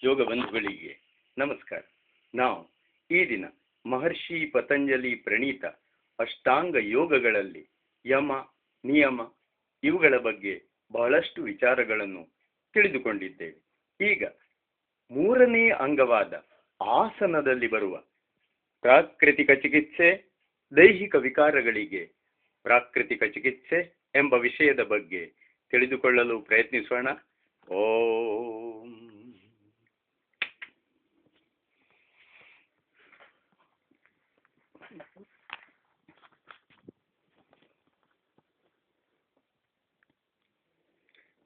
ಯೋಗ ಬಂಧುಗಳಿಗೆ ನಮಸ್ಕಾರ. ನಾವು ಈ ದಿನ ಮಹರ್ಷಿ ಪತಂಜಲಿ ಪ್ರಣೀತ ಅಷ್ಟಾಂಗ ಯೋಗಗಳಲ್ಲಿ ಯಮ, ನಿಯಮ ಇವುಗಳ ಬಗ್ಗೆ ಬಹಳಷ್ಟು ವಿಚಾರಗಳನ್ನು ತಿಳಿದುಕೊಂಡಿದ್ದೇವೆ. ಈಗ ಮೂರನೇ ಅಂಗವಾದ ಆಸನದಲ್ಲಿ ಬರುವ ಪ್ರಾಕೃತಿಕ ಚಿಕಿತ್ಸೆ, ದೈಹಿಕ ವಿಕಾರಗಳಿಗೆ ಪ್ರಾಕೃತಿಕ ಚಿಕಿತ್ಸೆ ಎಂಬ ವಿಷಯದ ಬಗ್ಗೆ ತಿಳಿದುಕೊಳ್ಳಲು ಪ್ರಯತ್ನಿಸೋಣ. ಓಂ.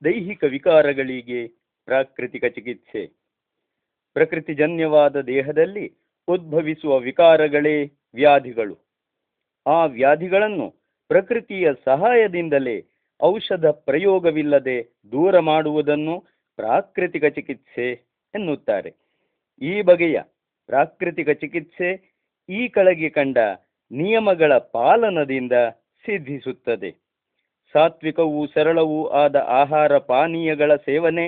ದೈಹಿಕ ವಿಕಾರಗಳಿಗೆ ಪ್ರಾಕೃತಿಕ ಚಿಕಿತ್ಸೆ. ಪ್ರಕೃತಿಜನ್ಯವಾದ ದೇಹದಲ್ಲಿ ಉದ್ಭವಿಸುವ ವಿಕಾರಗಳೇ ವ್ಯಾಧಿಗಳು. ಆ ವ್ಯಾಧಿಗಳನ್ನು ಪ್ರಕೃತಿಯ ಸಹಾಯದಿಂದಲೇ ಔಷಧ ಪ್ರಯೋಗವಿಲ್ಲದೆ ದೂರ ಮಾಡುವುದನ್ನು ಪ್ರಾಕೃತಿಕ ಚಿಕಿತ್ಸೆ ಎನ್ನುತ್ತಾರೆ. ಈ ಬಗೆಯ ಪ್ರಾಕೃತಿಕ ಚಿಕಿತ್ಸೆ ಈ ಕೆಳಗೆ ಕಂಡ ನಿಯಮಗಳ ಪಾಲನದಿಂದ ಸಿದ್ಧಿಸುತ್ತದೆ. ಸಾತ್ವಿಕವೂ ಸರಳವೂ ಆದ ಆಹಾರ ಪಾನೀಯಗಳ ಸೇವನೆ,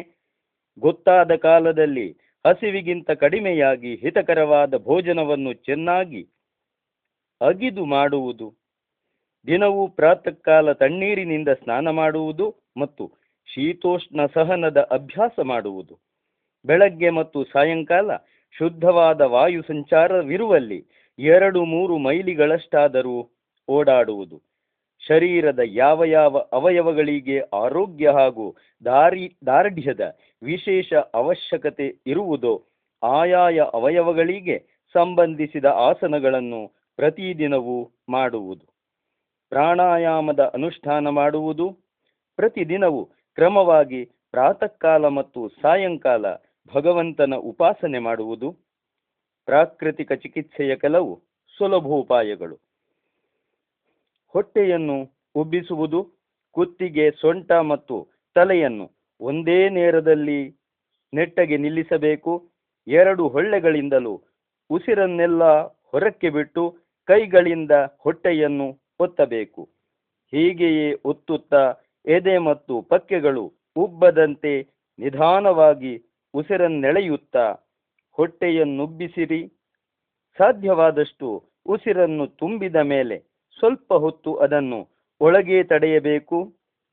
ಗೊತ್ತಾದ ಕಾಲದಲ್ಲಿ ಹಸಿವಿಗಿಂತ ಕಡಿಮೆಯಾಗಿ ಹಿತಕರವಾದ ಭೋಜನವನ್ನು ಚೆನ್ನಾಗಿ ಅಗಿದು ಮಾಡುವುದು, ದಿನವೂ ಪ್ರಾತಃ ಕಾಲ ತಣ್ಣೀರಿನಿಂದ ಸ್ನಾನ ಮಾಡುವುದು ಮತ್ತು ಶೀತೋಷ್ಣ ಸಹನದ ಅಭ್ಯಾಸ ಮಾಡುವುದು, ಬೆಳಗ್ಗೆ ಮತ್ತು ಸಾಯಂಕಾಲ ಶುದ್ಧವಾದ ವಾಯು ಸಂಚಾರವಿರುವಲ್ಲಿ 2-3 ಮೈಲಿಗಳಷ್ಟಾದರೂ ಓಡಾಡುವುದು, ಶರೀರದ ಯಾವ ಯಾವ ಅವಯವಗಳಿಗೆ ಆರೋಗ್ಯ ಹಾಗೂ ದಾರ್ಢ್ಯದ ವಿಶೇಷ ಅವಶ್ಯಕತೆ ಇರುವುದೋ ಆಯಾಯ ಅವಯವಗಳಿಗೆ ಸಂಬಂಧಿಸಿದ ಆಸನಗಳನ್ನು ಪ್ರತಿದಿನವೂ ಮಾಡುವುದು, ಪ್ರಾಣಾಯಾಮದ ಅನುಷ್ಠಾನ ಮಾಡುವುದು, ಪ್ರತಿದಿನವೂ ಕ್ರಮವಾಗಿ ಪ್ರಾತಃ ಕಾಲ ಮತ್ತು ಸಾಯಂಕಾಲ ಭಗವಂತನ ಉಪಾಸನೆ ಮಾಡುವುದು. ಪ್ರಾಕೃತಿಕ ಚಿಕಿತ್ಸೆಯ ಕೆಲವು ಸುಲಭೋಪಾಯಗಳು: ಹೊಟ್ಟೆಯನ್ನು ಉಬ್ಬಿಸುವುದು. ಕುತ್ತಿಗೆ, ಸೊಂಟ ಮತ್ತು ತಲೆಯನ್ನು ಒಂದೇ ನೇರದಲ್ಲಿ ನೆಟ್ಟಗೆ ನಿಲ್ಲಿಸಬೇಕು. 2 ಹೊಳ್ಳೆಗಳಿಂದಲೂ ಉಸಿರನ್ನೆಲ್ಲ ಹೊರಕ್ಕೆ ಬಿಟ್ಟು ಕೈಗಳಿಂದ ಹೊಟ್ಟೆಯನ್ನು ಒತ್ತಬೇಕು. ಹೀಗೆಯೇ ಒತ್ತುತ್ತಾ ಎದೆ ಮತ್ತು ಪಕ್ಕೆಗಳು ಉಬ್ಬದಂತೆ ನಿಧಾನವಾಗಿ ಉಸಿರನ್ನೆಳೆಯುತ್ತಾ ಹೊಟ್ಟೆಯನ್ನುಬ್ಬಿಸಿರಿ. ಸಾಧ್ಯವಾದಷ್ಟು ಉಸಿರನ್ನು ತುಂಬಿದ ಮೇಲೆ ಸ್ವಲ್ಪ ಹೊತ್ತು ಅದನ್ನು ಒಳಗೆ ತಡೆಯಬೇಕು.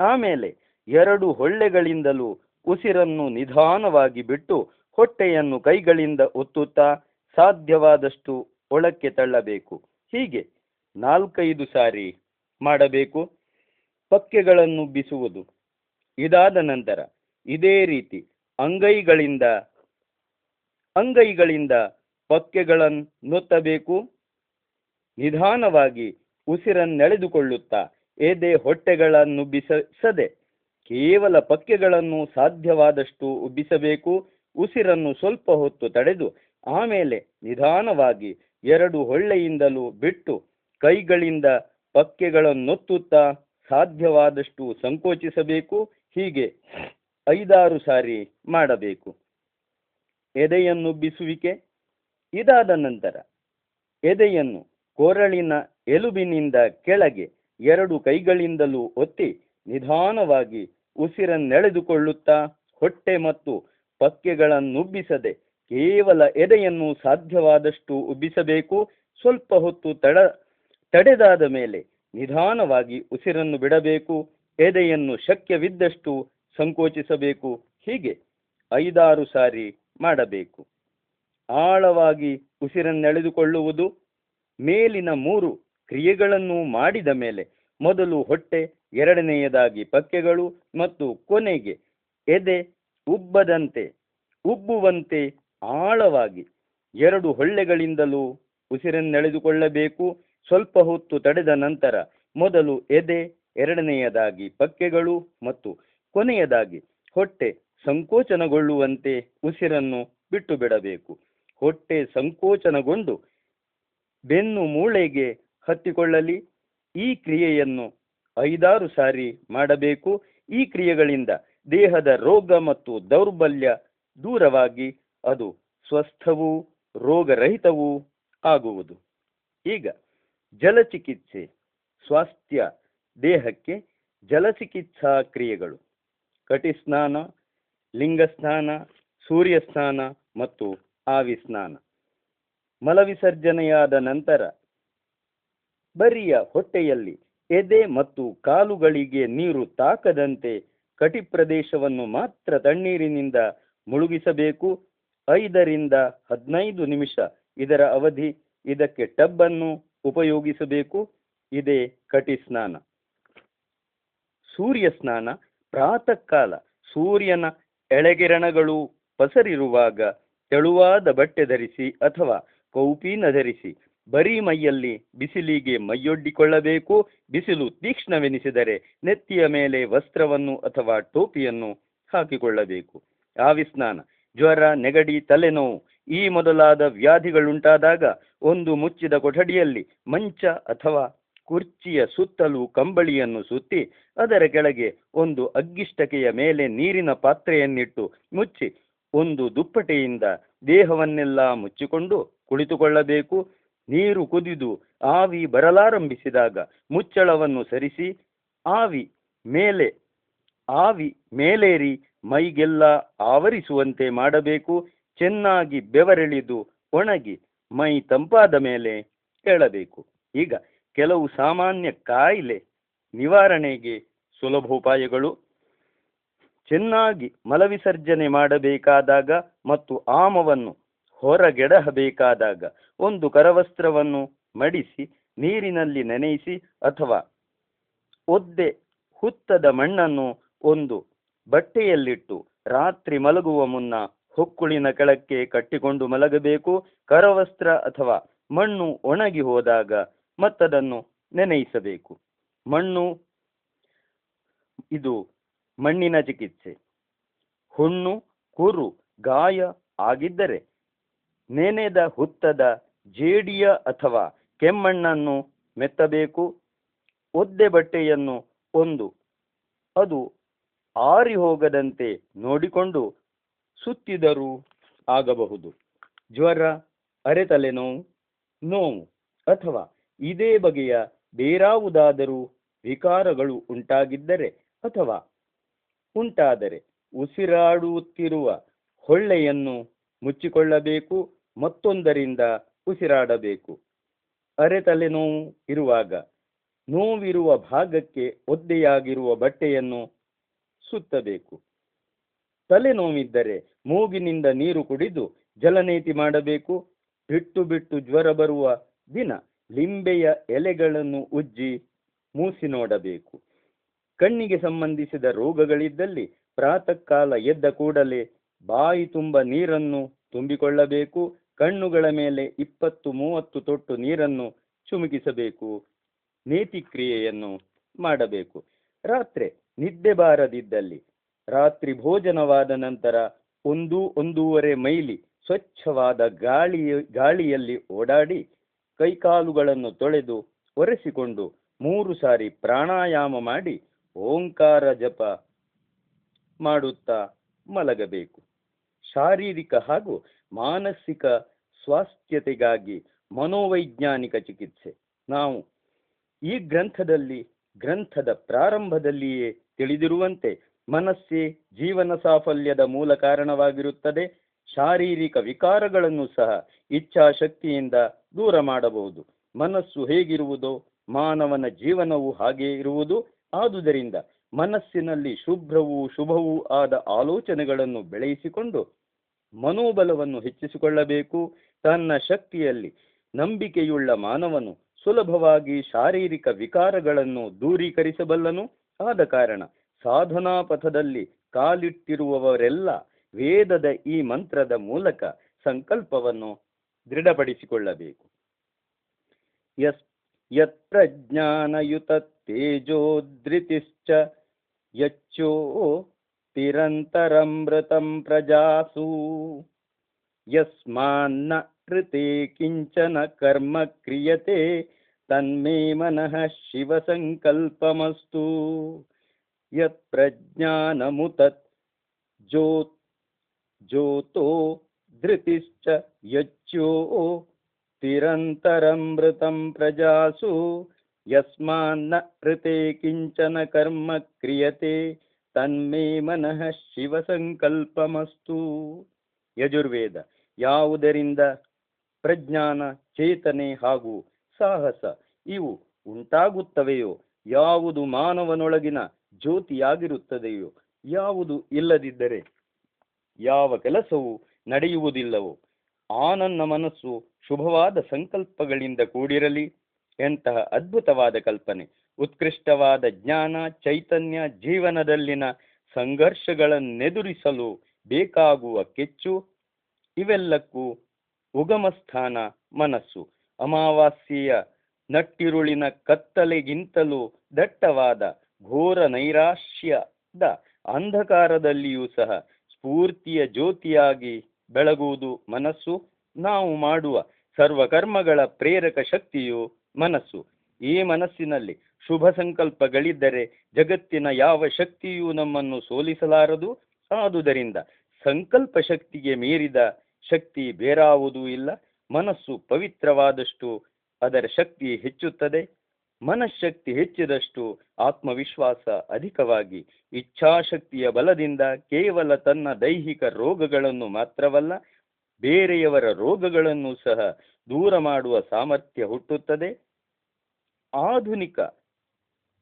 ಆಮೇಲೆ 2 ಹೊಳ್ಳೆಗಳಿಂದಲೂ ಉಸಿರನ್ನು ನಿಧಾನವಾಗಿ ಬಿಟ್ಟು ಹೊಟ್ಟೆಯನ್ನು ಕೈಗಳಿಂದ ಒತ್ತುತ್ತಾ ಸಾಧ್ಯವಾದಷ್ಟು ಒಳಕ್ಕೆ ತಳ್ಳಬೇಕು. ಹೀಗೆ 4-5 ಸಾರಿ ಮಾಡಬೇಕು. ಪಕ್ಕೆಗಳನ್ನುಬ್ಬಿಸುವುದು. ಇದಾದ ನಂತರ ಇದೇ ರೀತಿ ಅಂಗೈಗಳಿಂದ ಪಕ್ಕೆಗಳನ್ನೊತ್ತಬೇಕು. ನಿಧಾನವಾಗಿ ಉಸಿರನ್ನೆಳೆದುಕೊಳ್ಳುತ್ತಾ ಎದೆ ಹೊಟ್ಟೆಗಳನ್ನುಬ್ಬಿಸದೆ ಕೇವಲ ಪಕ್ಕೆಗಳನ್ನು ಸಾಧ್ಯವಾದಷ್ಟು ಉಬ್ಬಿಸಬೇಕು. ಉಸಿರನ್ನು ಸ್ವಲ್ಪ ಹೊತ್ತು ತಡೆದು ಆಮೇಲೆ ನಿಧಾನವಾಗಿ 2 ಹೊಳ್ಳೆಯಿಂದಲೂ ಬಿಟ್ಟು ಕೈಗಳಿಂದ ಪಕ್ಕೆಗಳನ್ನೊತ್ತುತ್ತಾ ಸಾಧ್ಯವಾದಷ್ಟು ಸಂಕೋಚಿಸಬೇಕು. ಹೀಗೆ 5-6 ಸಾರಿ ಮಾಡಬೇಕು. ಎದೆಯನ್ನುಬ್ಬಿಸುವಿಕೆ. ಇದಾದ ನಂತರ ಎದೆಯನ್ನು ಕೊರಳಿನ ಎಲುಬಿನಿಂದ ಕೆಳಗೆ 2 ಕೈಗಳಿಂದಲೂ ಒತ್ತಿ ನಿಧಾನವಾಗಿ ಉಸಿರನ್ನೆಳೆದುಕೊಳ್ಳುತ್ತಾ ಹೊಟ್ಟೆ ಮತ್ತು ಪಕ್ಕೆಗಳನ್ನುಬ್ಬಿಸದೆ ಕೇವಲ ಎದೆಯನ್ನು ಸಾಧ್ಯವಾದಷ್ಟು ಉಬ್ಬಿಸಬೇಕು. ಸ್ವಲ್ಪ ಹೊತ್ತು ತಡೆದಾದ ಮೇಲೆ ನಿಧಾನವಾಗಿ ಉಸಿರನ್ನು ಬಿಡಬೇಕು. ಎದೆಯನ್ನು ಶಕ್ಯವಿದ್ದಷ್ಟು ಸಂಕೋಚಿಸಬೇಕು. ಹೀಗೆ 5-6 ಸಾರಿ ಮಾಡಬೇಕು. ಆಳವಾಗಿ ಉಸಿರನ್ನೆಳೆದುಕೊಳ್ಳುವುದು. ಮೇಲಿನ 3 ಕ್ರಿಯೆಗಳನ್ನು ಮಾಡಿದ ಮೇಲೆ ಮೊದಲು ಹೊಟ್ಟೆ, ಎರಡನೆಯದಾಗಿ ಪಕ್ಕೆಗಳು ಮತ್ತು ಕೊನೆಗೆ ಎದೆ ಉಬ್ಬುವಂತೆ ಆಳವಾಗಿ 2 ಹೊಳ್ಳೆಗಳಿಂದಲೂ ಉಸಿರನ್ನೆಳೆದುಕೊಳ್ಳಬೇಕು. ಸ್ವಲ್ಪ ಹೊತ್ತು ತಡೆದ ನಂತರ ಮೊದಲು ಎದೆ, ಎರಡನೆಯದಾಗಿ ಪಕ್ಕೆಗಳು ಮತ್ತು ಕೊನೆಯದಾಗಿ ಹೊಟ್ಟೆ ಸಂಕೋಚನಗೊಳ್ಳುವಂತೆ ಉಸಿರನ್ನು ಬಿಟ್ಟು ಬಿಡಬೇಕು. ಹೊಟ್ಟೆ ಸಂಕೋಚನಗೊಂಡು ಬೆನ್ನು ಮೂಳೆಗೆ ಹತ್ತಿಕೊಳ್ಳಲಿ. ಈ ಕ್ರಿಯೆಯನ್ನು 5-6 ಸಾರಿ ಮಾಡಬೇಕು. ಈ ಕ್ರಿಯೆಗಳಿಂದ ದೇಹದ ರೋಗ ಮತ್ತು ದೌರ್ಬಲ್ಯ ದೂರವಾಗಿ ಅದು ಸ್ವಸ್ಥವೂ ರೋಗರಹಿತವೂ ಆಗುವುದು. ಈಗ ಜಲಚಿಕಿತ್ಸೆ. ಸ್ವಾಸ್ಥ್ಯ ದೇಹಕ್ಕೆ ಜಲಚಿಕಿತ್ಸಾ ಕ್ರಿಯೆಗಳು: ಕಟಿಸ್ನಾನ, ಲಿಂಗಸ್ನಾನ, ಸೂರ್ಯಸ್ನಾನ ಮತ್ತು ಆವಿಸ್ನಾನ. ಮಲವಿಸರ್ಜನೆಯಾದ ನಂತರ ಬರಿಯ ಹೊಟ್ಟೆಯಲ್ಲಿ ಎದೆ ಮತ್ತು ಕಾಲುಗಳಿಗೆ ನೀರು ತಾಕದಂತೆ ಕಟಿ ಪ್ರದೇಶವನ್ನು ಮಾತ್ರ ತಣ್ಣೀರಿನಿಂದ ಮುಳುಗಿಸಬೇಕು. 5-15 ನಿಮಿಷ ಇದರ ಅವಧಿ. ಇದಕ್ಕೆ ಟಬ್ ಅನ್ನು ಉಪಯೋಗಿಸಬೇಕು. ಇದೇ ಕಟಿಸ್ನಾನ. ಸೂರ್ಯ ಸ್ನಾನ. ಪ್ರಾತಃ ಕಾಲ ಸೂರ್ಯನ ಎಳೆಗಿರಣಗಳು ಪಸರಿರುವಾಗ ತೆಳುವಾದ ಬಟ್ಟೆ ಧರಿಸಿ ಅಥವಾ ಕೌಪೀನ ಧರಿಸಿ ಬರೀ ಮೈಯಲ್ಲಿ ಬಿಸಿಲಿಗೆ ಮೈಯೊಡ್ಡಿಕೊಳ್ಳಬೇಕು. ಬಿಸಿಲು ತೀಕ್ಷ್ಣವೆನಿಸಿದರೆ ನೆತ್ತಿಯ ಮೇಲೆ ವಸ್ತ್ರವನ್ನು ಅಥವಾ ಟೋಪಿಯನ್ನು ಹಾಕಿಕೊಳ್ಳಬೇಕು. ಆವಿಸ್ನಾನ. ಜ್ವರ, ನೆಗಡಿ, ತಲೆನೋವು ಈ ಮೊದಲಾದ ವ್ಯಾಧಿಗಳುಂಟಾದಾಗ ಒಂದು ಮುಚ್ಚಿದ ಕೊಠಡಿಯಲ್ಲಿ ಮಂಚ ಅಥವಾ ಕುರ್ಚಿಯ ಸುತ್ತಲೂ ಕಂಬಳಿಯನ್ನು ಸುತ್ತಿ ಅದರ ಕೆಳಗೆ ಒಂದು ಅಗ್ಗಿಷ್ಟಕೆಯ ಮೇಲೆ ನೀರಿನ ಪಾತ್ರೆಯನ್ನಿಟ್ಟು ಮುಚ್ಚಿ ಒಂದು ದುಪ್ಪಟೆಯಿಂದ ದೇಹವನ್ನೆಲ್ಲ ಮುಚ್ಚಿಕೊಂಡು ಕುಳಿತುಕೊಳ್ಳಬೇಕು. ನೀರು ಕುದಿದು ಆವಿ ಬರಲಾರಂಭಿಸಿದಾಗ ಮುಚ್ಚಳವನ್ನು ಸರಿಸಿ ಆವಿ ಮೇಲೇರಿ ಮೈಗೆಲ್ಲ ಆವರಿಸುವಂತೆ ಮಾಡಬೇಕು. ಚೆನ್ನಾಗಿ ಬೆವರೆಳಿದು ಒಣಗಿ ಮೈ ತಂಪಾದ ಮೇಲೆ ಏಳಬೇಕು. ಈಗ ಕೆಲವು ಸಾಮಾನ್ಯ ಕಾಯಿಲೆ ನಿವಾರಣೆಗೆ ಸುಲಭೋಪಾಯಗಳು: ಚೆನ್ನಾಗಿ ಮಲವಿಸರ್ಜನೆ ಮಾಡಬೇಕಾದಾಗ ಮತ್ತು ಆಮವನ್ನು ಹೊರಗೆಡಹಬೇಕಾದಾಗ ಒಂದು ಕರವಸ್ತ್ರವನ್ನು ಮಡಿಸಿ ನೀರಿನಲ್ಲಿ ನೆನೆಯಿಸಿ ಅಥವಾ ಒದ್ದೆ ಹುತ್ತದ ಮಣ್ಣನ್ನು ಒಂದು ಬಟ್ಟೆಯಲ್ಲಿಟ್ಟು ರಾತ್ರಿ ಮಲಗುವ ಮುನ್ನ ಹೊಕ್ಕುಳಿನ ಕೆಳಕ್ಕೆ ಕಟ್ಟಿಕೊಂಡು ಮಲಗಬೇಕು. ಕರವಸ್ತ್ರ ಅಥವಾ ಮಣ್ಣು ಒಣಗಿ ಹೋದಾಗ ಮತ್ತದನ್ನು ನೆನೆಯಿಸಬೇಕು. ಇದು ಮಣ್ಣಿನ ಚಿಕಿತ್ಸೆ. ಹುಣ್ಣು, ಕುರು, ಗಾಯ ಆಗಿದ್ದರೆ ನೆನೆದ ಹುತ್ತದ ಜೇಡಿಯ ಅಥವಾ ಕೆಮ್ಮಣ್ಣನ್ನು ಮೆತ್ತಬೇಕು. ಒದ್ದೆ ಬಟ್ಟೆಯನ್ನು ಒಂದು ಅದು ಆರಿ ಹೋಗದಂತೆ ನೋಡಿಕೊಂಡು ಸುತ್ತಿದರೂ ಆಗಬಹುದು. ಜ್ವರ, ಅರೆತಲೆನೋವು, ನೋವು ಅಥವಾ ಇದೇ ಬಗೆಯ ಬೇರಾವುದಾದರೂ ವಿಕಾರಗಳು ಉಂಟಾಗಿದ್ದರೆ ಅಥವಾ ಉಂಟಾದರೆ ಉಸಿರಾಡುತ್ತಿರುವ ಹೊಳ್ಳೆಯನ್ನು ಮುಚ್ಚಿಕೊಳ್ಳಬೇಕು, ಮತ್ತೊಂದರಿಂದ ಉಸಿರಾಡಬೇಕು. ಅರೆತಲೆನೋವು ಇರುವಾಗ ನೋವಿರುವ ಭಾಗಕ್ಕೆ ಒದ್ದೆಯಾಗಿರುವ ಬಟ್ಟೆಯನ್ನು ಸುತ್ತಬೇಕು. ತಲೆನೋವಿದ್ದರೆ ಮೂಗಿನಿಂದ ನೀರು ಕುಡಿದು ಜಲನೇತಿ ಮಾಡಬೇಕು. ಬಿಟ್ಟು ಬಿಟ್ಟು ಜ್ವರ ಬರುವ ದಿನ ಲಿಂಬೆಯ ಎಲೆಗಳನ್ನು ಉಜ್ಜಿ ಮೂಸಿ ನೋಡಬೇಕು. ಕಣ್ಣಿಗೆ ಸಂಬಂಧಿಸಿದ ರೋಗಗಳಿದ್ದಲ್ಲಿ ಪ್ರಾತಃ ಕಾಲ ಎದ್ದ ಕೂಡಲೇ ಬಾಯಿ ತುಂಬ ನೀರನ್ನು ತುಂಬಿಕೊಳ್ಳಬೇಕು. ಕಣ್ಣುಗಳ ಮೇಲೆ 20-30 ತೊಟ್ಟು ನೀರನ್ನು ಚುಮುಕಿಸಬೇಕು. ನೇತಿ ಕ್ರಿಯೆಯನ್ನು ಮಾಡಬೇಕು. ರಾತ್ರಿ ನಿದ್ದೆ ಬಾರದಿದ್ದಲ್ಲಿ ರಾತ್ರಿ ಭೋಜನವಾದ ನಂತರ 1-1.5 ಮೈಲಿ ಸ್ವಚ್ಛವಾದ ಗಾಳಿಯಲ್ಲಿ ಓಡಾಡಿ ಕೈಕಾಲುಗಳನ್ನು ತೊಳೆದು ಒರೆಸಿಕೊಂಡು 3 ಸಾರಿ ಪ್ರಾಣಾಯಾಮ ಮಾಡಿ ಓಂಕಾರ ಜಪ ಮಾಡುತ್ತಾ ಮಲಗಬೇಕು. ಶಾರೀರಿಕ ಹಾಗೂ ಮಾನಸಿಕ ಸ್ವಾಸ್ಥ್ಯತೆಗಾಗಿ ಮನೋವೈಜ್ಞಾನಿಕ ಚಿಕಿತ್ಸೆ. ನಾವು ಈ ಗ್ರಂಥದ ಪ್ರಾರಂಭದಲ್ಲಿಯೇ ತಿಳಿದಿರುವಂತೆ ಮನಸ್ಸೇ ಜೀವನ ಸಾಫಲ್ಯದ ಮೂಲ ಕಾರಣವಾಗಿರುತ್ತದೆ. ಶಾರೀರಿಕ ವಿಕಾರಗಳನ್ನು ಸಹ ಇಚ್ಛಾಶಕ್ತಿಯಿಂದ ದೂರ ಮಾಡಬಹುದು. ಮನಸ್ಸು ಹೇಗಿರುವುದೋ ಮಾನವನ ಜೀವನವು ಹಾಗೇ ಇರುವುದು. ಆದುದರಿಂದ ಮನಸ್ಸಿನಲ್ಲಿ ಶುಭವೂ ಆದ ಆಲೋಚನೆಗಳನ್ನು ಬೆಳೆಸಿಕೊಂಡು ಮನೋಬಲವನ್ನು ಹೆಚ್ಚಿಸಿಕೊಳ್ಳಬೇಕು. ತನ್ನ ಶಕ್ತಿಯಲ್ಲಿ ನಂಬಿಕೆಯುಳ್ಳ ಮಾನವನು ಸುಲಭವಾಗಿ ಶಾರೀರಿಕ ವಿಕಾರಗಳನ್ನು ದೂರೀಕರಿಸಬಲ್ಲನು. ಆದ ಕಾರಣ ಸಾಧನಾ ಪಥದಲ್ಲಿ ಕಾಲಿಟ್ಟಿರುವವರೆಲ್ಲ ವೇದದ ಈ ಮಂತ್ರದ ಮೂಲಕ ಸಂಕಲ್ಪವನ್ನು ದೃಢಪಡಿಸಿಕೊಳ್ಳಬೇಕು. ಯತ್ ಪ್ರಜ್ಞಾನಯುತ ತೇಜೋಧೃತಿಶ್ಚ ಯಚ್ಚೋ ತಿರಂತರಮೃತಂ ಪ್ರಜಾಸು ಯಸ್ಮಾನ್ನ ಕೃತೆ ಕಿಂಚನ ಕರ್ಮ ಕ್ರಿಯತೆ ತನ್ಮೇ ಮನಃ ಶಿವ ಸಂಕಲ್ಪಮಸ್ತು. ಯತ್ ಪ್ರಜ್ಞಾನಮುತತ್ ಜ್ಯೋತೋ ಧೃತಿಶ್ಚ ಯಚ್ಚೋ ತಿರಂತರಮೃತಂ ಪ್ರಜಾಸು ಯಸ್ಮಾನ್ನ ಕೃತೆ ಕಿಂಚನ ಕರ್ಮ ಕ್ರಿಯತೆ ತನ್ಮೇ ಮನಃ ಶಿವ ಸಂಕಲ್ಪಮಸ್ತು. ಯಜುರ್ವೇದ. ಯಾವುದರಿಂದ ಪ್ರಜ್ಞಾನ, ಚೇತನೆ ಹಾಗೂ ಸಾಹಸ ಇವು ಉಂಟಾಗುತ್ತವೆಯೋ, ಯಾವುದು ಮಾನವನೊಳಗಿನ ಜ್ಯೋತಿಯಾಗಿರುತ್ತದೆಯೋ, ಯಾವುದು ಇಲ್ಲದಿದ್ದರೆ ಯಾವ ಕೆಲಸವೂ ನಡೆಯುವುದಿಲ್ಲವೋ ಆ ನನ್ನ ಮನಸ್ಸು ಶುಭವಾದ ಸಂಕಲ್ಪಗಳಿಂದ ಕೂಡಿರಲಿ. ಎಂತಹ ಅದ್ಭುತವಾದ ಕಲ್ಪನೆ! ಉತ್ಕೃಷ್ಟವಾದ ಜ್ಞಾನ, ಚೈತನ್ಯ, ಜೀವನದಲ್ಲಿನ ಸಂಘರ್ಷಗಳನ್ನೆದುರಿಸಲು ಬೇಕಾಗುವ ಕೆಚ್ಚು, ಇವೆಲ್ಲಕ್ಕೂ ಉಗಮಸ್ಥಾನ ಮನಸ್ಸು. ಅಮಾವಾಸ್ಯೆಯ ನಟ್ಟಿರುಳಿನ ಕತ್ತಲೆಗಿಂತಲೂ ದಟ್ಟವಾದ ಘೋರ ನೈರಾಶ್ಯದ ಅಂಧಕಾರದಲ್ಲಿಯೂ ಸಹ ಸ್ಫೂರ್ತಿಯ ಜ್ಯೋತಿಯಾಗಿ ಬೆಳಗುವುದು ಮನಸ್ಸು. ನಾವು ಮಾಡುವ ಸರ್ವಕರ್ಮಗಳ ಪ್ರೇರಕ ಶಕ್ತಿಯು ಮನಸ್ಸು. ಈ ಮನಸ್ಸಿನಲ್ಲಿ ಶುಭ ಸಂಕಲ್ಪಗಳಿದ್ದರೆ ಜಗತ್ತಿನ ಯಾವ ಶಕ್ತಿಯೂ ನಮ್ಮನ್ನು ಸೋಲಿಸಲಾರದು. ಆದುದರಿಂದ ಸಂಕಲ್ಪ ಶಕ್ತಿಗೆ ಮೀರಿದ ಶಕ್ತಿ ಬೇರಾವುದೂ ಇಲ್ಲ. ಮನಸ್ಸು ಪವಿತ್ರವಾದಷ್ಟು ಅದರ ಶಕ್ತಿ ಹೆಚ್ಚುತ್ತದೆ. ಮನಃಶಕ್ತಿ ಹೆಚ್ಚಿದಷ್ಟು ಆತ್ಮವಿಶ್ವಾಸ ಅಧಿಕವಾಗಿ ಇಚ್ಛಾಶಕ್ತಿಯ ಬಲದಿಂದ ಕೇವಲ ತನ್ನ ದೈಹಿಕ ರೋಗಗಳನ್ನು ಮಾತ್ರವಲ್ಲ, ಬೇರೆಯವರ ರೋಗಗಳನ್ನು ಸಹ ದೂರ ಮಾಡುವ ಸಾಮರ್ಥ್ಯ ಹುಟ್ಟುತ್ತದೆ. ಆಧುನಿಕ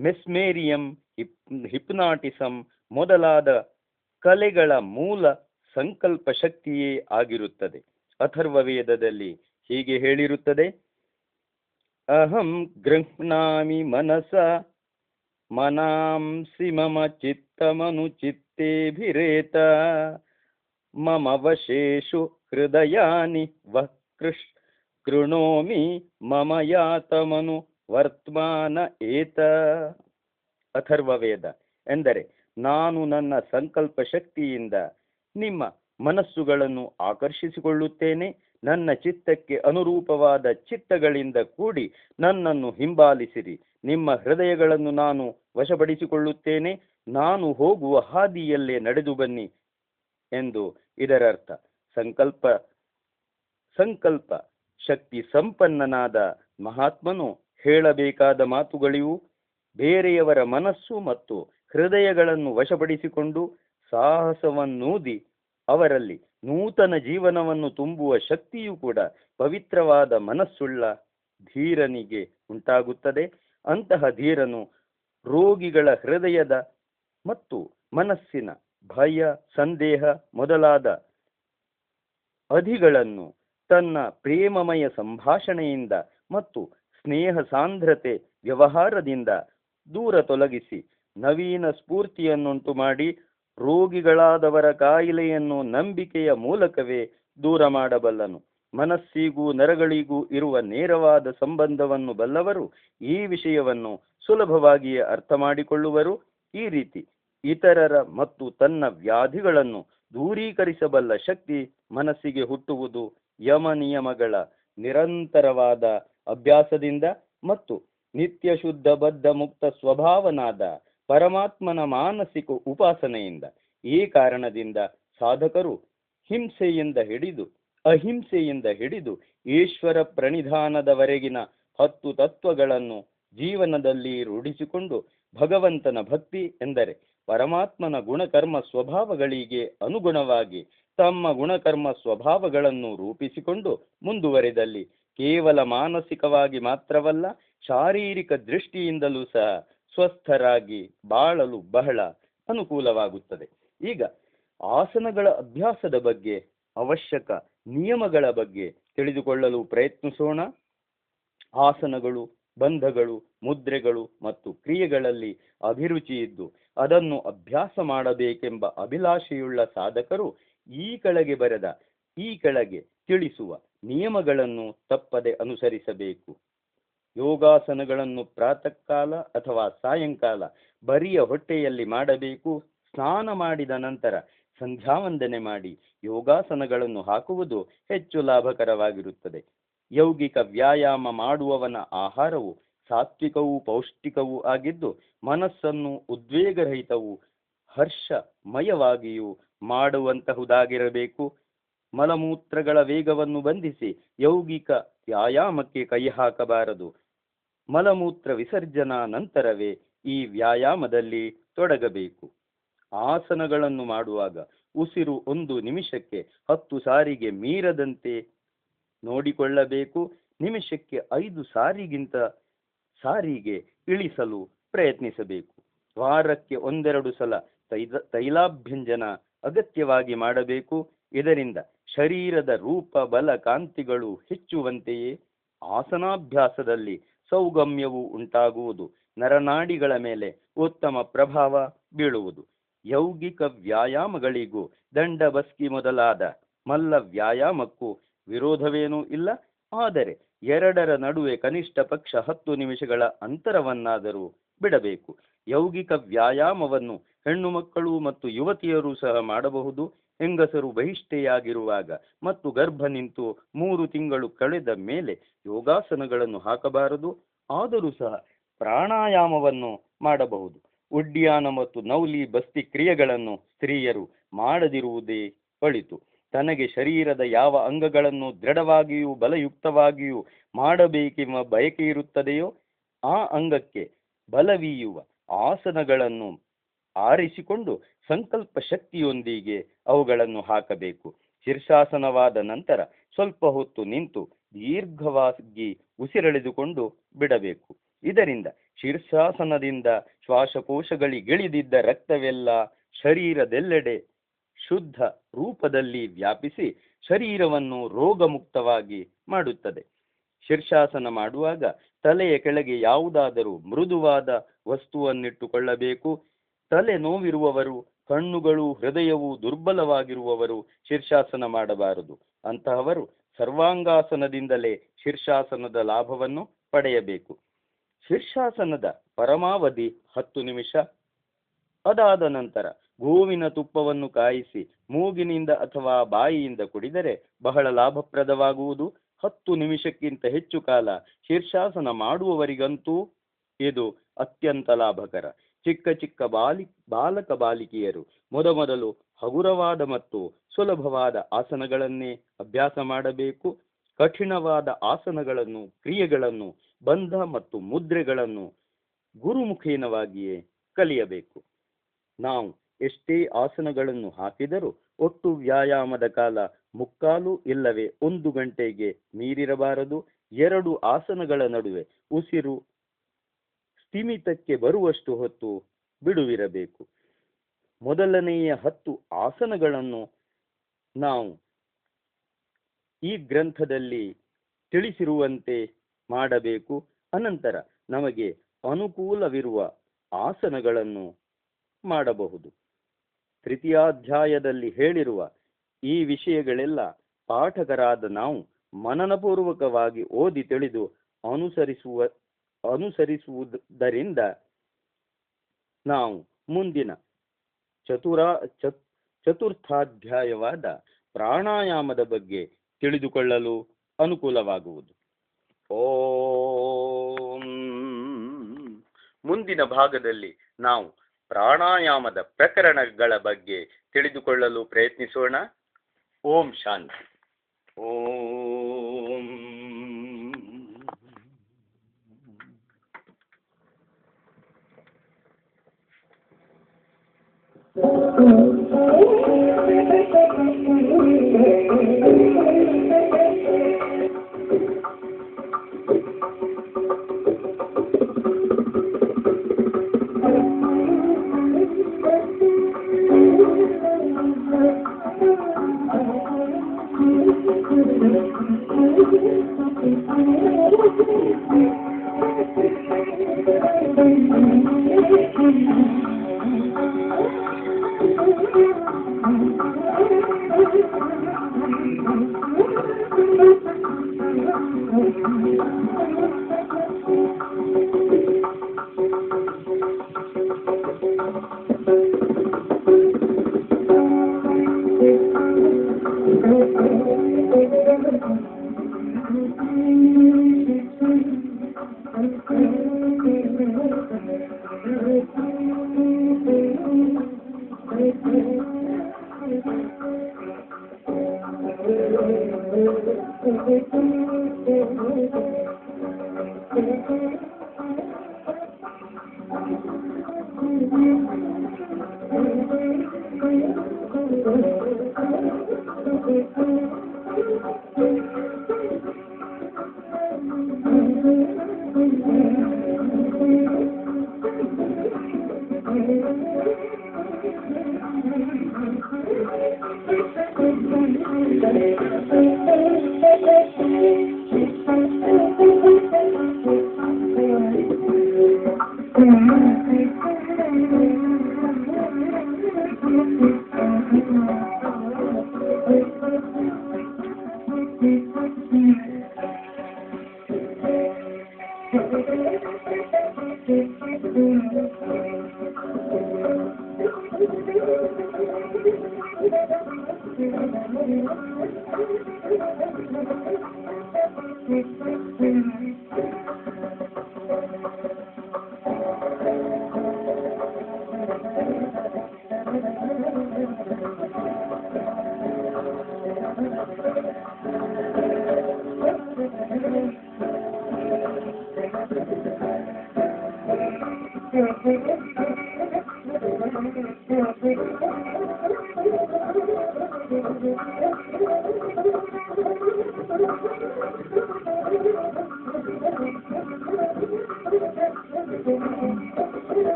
ಮೆಸ್ಮೇರಿಯಂ, ಹಿಪ್ನಾಟಿಸಂ ಮೊದಲಾದ ಕಲೆಗಳ ಮೂಲ ಸಂಕಲ್ಪ ಶಕ್ತಿಯೇ ಆಗಿರುತ್ತದೆ. ಅಥರ್ವ ವೇದದಲ್ಲಿ ಹೀಗೆ ಹೇಳಿರುತ್ತದೆ: ಅಹಂ ಗೃಹ್ಣಾಮಿ ಮನಸ ಮನಾಂಸಿ ಮಮ ಚಿತ್ತಮನು ಚಿತ್ತೇಭಿರೇತ ಮಮ ವಶೇಷು ಹೃದಯಾನಿ ವಕ್ೃಷ್ ಕೃಣೋಮಿ ಮಮ ಯಾತಮನು ವರ್ತಮಾನ ಏತ. ಅಥರ್ವ ವೇದ ಎಂದರೆ ನಾನು ನನ್ನ ಸಂಕಲ್ಪ ಶಕ್ತಿಯಿಂದ ನಿಮ್ಮ ಮನಸ್ಸುಗಳನ್ನು ಆಕರ್ಷಿಸಿಕೊಳ್ಳುತ್ತೇನೆ. ನನ್ನ ಚಿತ್ತಕ್ಕೆ ಅನುರೂಪವಾದ ಚಿತ್ತಗಳಿಂದ ಕೂಡಿ ನನ್ನನ್ನು ಹಿಂಬಾಲಿಸಿರಿ. ನಿಮ್ಮ ಹೃದಯಗಳನ್ನು ನಾನು ವಶಪಡಿಸಿಕೊಳ್ಳುತ್ತೇನೆ. ನಾನು ಹೋಗುವ ಹಾದಿಯಲ್ಲೇ ನಡೆದು ಬನ್ನಿ ಎಂದು ಇದರರ್ಥ. ಸಂಕಲ್ಪ ಸಂಕಲ್ಪ ಶಕ್ತಿ ಸಂಪನ್ನನಾದ ಮಹಾತ್ಮನು ಹೇಳಬೇಕಾದ ಮಾತುಗಳಿವು. ಬೇರೆಯವರ ಮನಸ್ಸು ಮತ್ತು ಹೃದಯಗಳನ್ನು ವಶಪಡಿಸಿಕೊಂಡು ಸಾಹಸವನ್ನೂದಿ ಅವರಲ್ಲಿ ನೂತನ ಜೀವನವನ್ನು ತುಂಬುವ ಶಕ್ತಿಯೂ ಕೂಡ ಪವಿತ್ರವಾದ ಮನಸ್ಸುಳ್ಳ ಧೀರನಿಗೆ ಉಂಟಾಗುತ್ತದೆ. ಅಂತಹ ಧೀರನು ರೋಗಿಗಳ ಹೃದಯದ ಮತ್ತು ಮನಸ್ಸಿನ ಭಯ, ಸಂದೇಹ ಮೊದಲಾದ ಅಧಿಗಳನ್ನು ತನ್ನ ಪ್ರೇಮಮಯ ಸಂಭಾಷಣೆಯಿಂದ ಮತ್ತು ಸ್ನೇಹ ಸಾಂದ್ರತೆ ವ್ಯವಹಾರದಿಂದ ದೂರ ತೊಲಗಿಸಿ ನವೀನ ಸ್ಫೂರ್ತಿಯನ್ನುಂಟು ಮಾಡಿ ರೋಗಿಗಳಾದವರ ಕಾಯಿಲೆಯನ್ನು ನಂಬಿಕೆಯ ಮೂಲಕವೇ ದೂರ ಮಾಡಬಲ್ಲನು. ಮನಸ್ಸಿಗೂ ನರಗಳಿಗೂ ಇರುವ ನೇರವಾದ ಸಂಬಂಧವನ್ನು ಬಲ್ಲವರು ಈ ವಿಷಯವನ್ನು ಸುಲಭವಾಗಿಯೇ ಅರ್ಥ ಮಾಡಿಕೊಳ್ಳುವರು. ಈ ರೀತಿ ಇತರರ ಮತ್ತು ತನ್ನ ವ್ಯಾಧಿಗಳನ್ನು ದೂರೀಕರಿಸಬಲ್ಲ ಶಕ್ತಿ ಮನಸ್ಸಿಗೆ ಹುಟ್ಟುವುದು ಯಮ ನಿಯಮಗಳ ನಿರಂತರವಾದ ಅಭ್ಯಾಸದಿಂದ ಮತ್ತು ನಿತ್ಯ ಶುದ್ಧ ಬದ್ಧ ಮುಕ್ತ ಸ್ವಭಾವನಾದ ಪರಮಾತ್ಮನ ಮಾನಸಿಕ ಉಪಾಸನೆಯಿಂದ. ಈ ಕಾರಣದಿಂದ ಸಾಧಕರು ಅಹಿಂಸೆಯಿಂದ ಹಿಡಿದು ಈಶ್ವರ ಪ್ರಣಿಧಾನದವರೆಗಿನ 10 ತತ್ವಗಳನ್ನು ಜೀವನದಲ್ಲಿ ರೂಢಿಸಿಕೊಂಡು ಭಗವಂತನ ಭಕ್ತಿ ಎಂದರೆ ಪರಮಾತ್ಮನ ಗುಣಕರ್ಮ ಸ್ವಭಾವಗಳಿಗೆ ಅನುಗುಣವಾಗಿ ತಮ್ಮ ಗುಣಕರ್ಮ ಸ್ವಭಾವಗಳನ್ನು ರೂಪಿಸಿಕೊಂಡು ಮುಂದುವರೆದಲ್ಲಿ ಕೇವಲ ಮಾನಸಿಕವಾಗಿ ಮಾತ್ರವಲ್ಲ, ಶಾರೀರಿಕ ದೃಷ್ಟಿಯಿಂದಲೂ ಸಹ ಸ್ವಸ್ಥರಾಗಿ ಬಾಳಲು ಬಹಳ ಅನುಕೂಲವಾಗುತ್ತದೆ. ಈಗ ಆಸನಗಳ ಅಭ್ಯಾಸದ ಬಗ್ಗೆ, ಅವಶ್ಯಕ ನಿಯಮಗಳ ಬಗ್ಗೆ ತಿಳಿದುಕೊಳ್ಳಲು ಪ್ರಯತ್ನಿಸೋಣ. ಆಸನಗಳು, ಬಂಧಗಳು, ಮುದ್ರೆಗಳು ಮತ್ತು ಕ್ರಿಯೆಗಳಲ್ಲಿ ಅಭಿರುಚಿ ಇದ್ದು ಅದನ್ನು ಅಭ್ಯಾಸ ಮಾಡಬೇಕೆಂಬ ಅಭಿಲಾಷೆಯುಳ್ಳ ಸಾಧಕರು ಈ ಕೆಳಗೆ ತಿಳಿಸುವ ನಿಯಮಗಳನ್ನು ತಪ್ಪದೆ ಅನುಸರಿಸಬೇಕು. ಯೋಗಾಸನಗಳನ್ನು ಪ್ರಾತಃ ಕಾಲ ಅಥವಾ ಸಾಯಂಕಾಲ ಬರಿಯ ಹೊಟ್ಟೆಯಲ್ಲಿ ಮಾಡಬೇಕು. ಸ್ನಾನ ಮಾಡಿದ ನಂತರ ಸಂಧ್ಯಾವಂದನೆ ಮಾಡಿ ಯೋಗಾಸನಗಳನ್ನು ಹಾಕುವುದು ಹೆಚ್ಚು ಲಾಭಕರವಾಗಿರುತ್ತದೆ. ಯೌಗಿಕ ವ್ಯಾಯಾಮ ಮಾಡುವವನ ಆಹಾರವು ಸಾತ್ವಿಕವೂ ಪೌಷ್ಟಿಕವೂ ಆಗಿದ್ದು ಮನಸ್ಸನ್ನು ಉದ್ವೇಗರಹಿತವೂ ಹರ್ಷಮಯವಾಗಿಯೂ ಮಾಡುವಂತಹುದಾಗಿರಬೇಕು. ಮಲಮೂತ್ರಗಳ ವೇಗವನ್ನು ಬಂಧಿಸಿ ಯೌಗಿಕ ವ್ಯಾಯಾಮಕ್ಕೆ ಕೈ ಹಾಕಬಾರದು. ಮಲಮೂತ್ರ ವಿಸರ್ಜನಾ ನಂತರವೇ ಈ ವ್ಯಾಯಾಮದಲ್ಲಿ ತೊಡಗಬೇಕು. ಆಸನಗಳನ್ನು ಮಾಡುವಾಗ ಉಸಿರು 1 ನಿಮಿಷಕ್ಕೆ 10 ಸಾರಿಗೆ ಮೀರದಂತೆ ನೋಡಿಕೊಳ್ಳಬೇಕು. ನಿಮಿಷಕ್ಕೆ 5 ಸಾರಿಗೆ ಇಳಿಸಲು ಪ್ರಯತ್ನಿಸಬೇಕು. ವಾರಕ್ಕೆ 1-2 ಸಲ ತೈಲಾಭ್ಯಂಜನ ಅಗತ್ಯವಾಗಿ ಮಾಡಬೇಕು. ಇದರಿಂದ ಶರೀರದ ರೂಪ, ಬಲ, ಕಾಂತಿಗಳು ಹೆಚ್ಚುವಂತೆಯೇ ಆಸನಾಭ್ಯಾಸದಲ್ಲಿ ಸೌಗಮ್ಯವು ಉಂಟಾಗುವುದು. ನರನಾಡಿಗಳ ಮೇಲೆ ಉತ್ತಮ ಪ್ರಭಾವ ಬೀಳುವುದು. ಯೌಗಿಕ ವ್ಯಾಯಾಮಗಳಿಗೂ ದಂಡಬಸ್ಕಿ ಮೊದಲಾದ ಮಲ್ಲ ವ್ಯಾಯಾಮಕ್ಕೂ ವಿರೋಧವೇನೂ ಇಲ್ಲ. ಆದರೆ ಎರಡರ ನಡುವೆ ಕನಿಷ್ಠ ಪಕ್ಷ 10 ನಿಮಿಷಗಳ ಅಂತರವನ್ನಾದರೂ ಬಿಡಬೇಕು. ಯೌಗಿಕ ವ್ಯಾಯಾಮವನ್ನು ಹೆಣ್ಣು ಮಕ್ಕಳು ಮತ್ತು ಯುವತಿಯರು ಸಹ ಮಾಡಬಹುದು. ಹೆಂಗಸರು ಬಹಿಷ್ಠೆಯಾಗಿರುವಾಗ ಮತ್ತು ಗರ್ಭ ನಿಂತು 3 ತಿಂಗಳು ಕಳೆದ ಮೇಲೆ ಯೋಗಾಸನಗಳನ್ನು ಹಾಕಬಾರದು. ಆದರೂ ಸಹ ಪ್ರಾಣಾಯಾಮವನ್ನು ಮಾಡಬಹುದು. ಉಡ್ಯಾನ ಮತ್ತು ನೌಲಿ ಬಸ್ತಿ ಕ್ರಿಯೆಗಳನ್ನು ಸ್ತ್ರೀಯರು ಮಾಡದಿರುವುದೇ ಒಳಿತು. ತನಗೆ ಶರೀರದ ಯಾವ ಅಂಗಗಳನ್ನು ದೃಢವಾಗಿಯೂ ಬಲಯುಕ್ತವಾಗಿಯೂ ಮಾಡಬೇಕೆಂಬ ಬಯಕೆ ಇರುತ್ತದೆಯೋ ಆ ಅಂಗಕ್ಕೆ ಬಲವೀಯುವ ಆಸನಗಳನ್ನು ಆರಿಸಿಕೊಂಡು ಸಂಕಲ್ಪ ಶಕ್ತಿಯೊಂದಿಗೆ ಅವುಗಳನ್ನು ಹಾಕಬೇಕು. ಶೀರ್ಷಾಸನವಾದ ನಂತರ ಸ್ವಲ್ಪ ಹೊತ್ತು ನಿಂತು ದೀರ್ಘವಾಗಿ ಉಸಿರೆಳೆದುಕೊಂಡು ಬಿಡಬೇಕು. ಇದರಿಂದ ಶೀರ್ಷಾಸನದಿಂದ ಶ್ವಾಸಕೋಶಗಳಿಗಿಳಿದಿದ್ದ ರಕ್ತವೆಲ್ಲ ಶರೀರದೆಲ್ಲೆಡೆ ಶುದ್ಧ ರೂಪದಲ್ಲಿ ವ್ಯಾಪಿಸಿ ಶರೀರವನ್ನು ರೋಗಮುಕ್ತವಾಗಿ ಮಾಡುತ್ತದೆ. ಶೀರ್ಷಾಸನ ಮಾಡುವಾಗ ತಲೆಯ ಕೆಳಗೆ ಯಾವುದಾದರೂ ಮೃದುವಾದ ವಸ್ತುವನ್ನಿಟ್ಟುಕೊಳ್ಳಬೇಕು. ತಲೆ ನೋವಿರುವವರು, ಕಣ್ಣುಗಳು, ಹೃದಯವು ದುರ್ಬಲವಾಗಿರುವವರು ಶೀರ್ಷಾಸನ ಮಾಡಬಾರದು. ಅಂತಹವರು ಸರ್ವಾಂಗಾಸನದಿಂದಲೇ ಶೀರ್ಷಾಸನದ ಲಾಭವನ್ನು ಪಡೆಯಬೇಕು. ಶೀರ್ಷಾಸನದ ಪರಮಾವಧಿ 10 ನಿಮಿಷ. ಅದಾದ ನಂತರ ಗೋವಿನ ತುಪ್ಪವನ್ನು ಕಾಯಿಸಿ ಮೂಗಿನಿಂದ ಅಥವಾ ಬಾಯಿಯಿಂದ ಕುಡಿದರೆ ಬಹಳ ಲಾಭಪ್ರದವಾಗುವುದು. 10 ನಿಮಿಷಕ್ಕಿಂತ ಹೆಚ್ಚು ಕಾಲ ಶೀರ್ಷಾಸನ ಮಾಡುವವರಿಗಂತೂ ಇದು ಅತ್ಯಂತ ಲಾಭಕರ. ಚಿಕ್ಕ ಚಿಕ್ಕ ಬಾಲಕ ಬಾಲಿಕೆಯರು ಮೊದಲು ಹಗುರವಾದ ಮತ್ತು ಸುಲಭವಾದ ಆಸನಗಳನ್ನೇ ಅಭ್ಯಾಸ ಮಾಡಬೇಕು. ಕಠಿಣವಾದ ಆಸನಗಳನ್ನು, ಕ್ರಿಯೆಗಳನ್ನು, ಬಂಧ ಮತ್ತು ಮುದ್ರೆಗಳನ್ನು ಗುರುಮುಖೇನವಾಗಿಯೇ ಕಲಿಯಬೇಕು. ನಾವು ಎಷ್ಟೇ ಆಸನಗಳನ್ನು ಹಾಕಿದರೂ ಒಟ್ಟು ವ್ಯಾಯಾಮದ ಕಾಲ 3/4 ಇಲ್ಲವೇ 1 ಗಂಟೆಗೆ ಮೀರಿರಬಾರದು. 2 ಆಸನಗಳ ನಡುವೆ ಉಸಿರು ಸ್ಥಿಮಿತಕ್ಕೆ ಬರುವಷ್ಟು ಹೊತ್ತು ಬಿಡುವಿರಬೇಕು. ಮೊದಲನೆಯ 10 ಆಸನಗಳನ್ನು ನಾವು ಈ ಗ್ರಂಥದಲ್ಲಿ ತಿಳಿಸಿರುವಂತೆ ಮಾಡಬೇಕು. ಅನಂತರ ನಮಗೆ ಅನುಕೂಲವಿರುವ ಆಸನಗಳನ್ನು ಮಾಡಬಹುದು. ತೃತೀಯಾಧ್ಯಾಯದಲ್ಲಿ ಹೇಳಿರುವ ಈ ವಿಷಯಗಳೆಲ್ಲ ಪಾಠಕರಾದ ನಾವು ಮನನಪೂರ್ವಕವಾಗಿ ಓದಿ ತಿಳಿದು ಅನುಸರಿಸುವುದರಿಂದ ನಾವು ಮುಂದಿನ ಚತುರ್ಥಾಧ್ಯಾಯವಾದ ಪ್ರಾಣಾಯಾಮದ ಬಗ್ಗೆ ತಿಳಿದುಕೊಳ್ಳಲು ಅನುಕೂಲವಾಗುವುದು. ಓಂ. ಮುಂದಿನ ಭಾಗದಲ್ಲಿ ನಾವು ಪ್ರಾಣಾಯಾಮದ ಪ್ರಕರಣಗಳ ಬಗ್ಗೆ ತಿಳಿದುಕೊಳ್ಳಲು ಪ್ರಯತ್ನಿಸೋಣ. ಓಂ ಶಾಂತಿ. ಓಂ.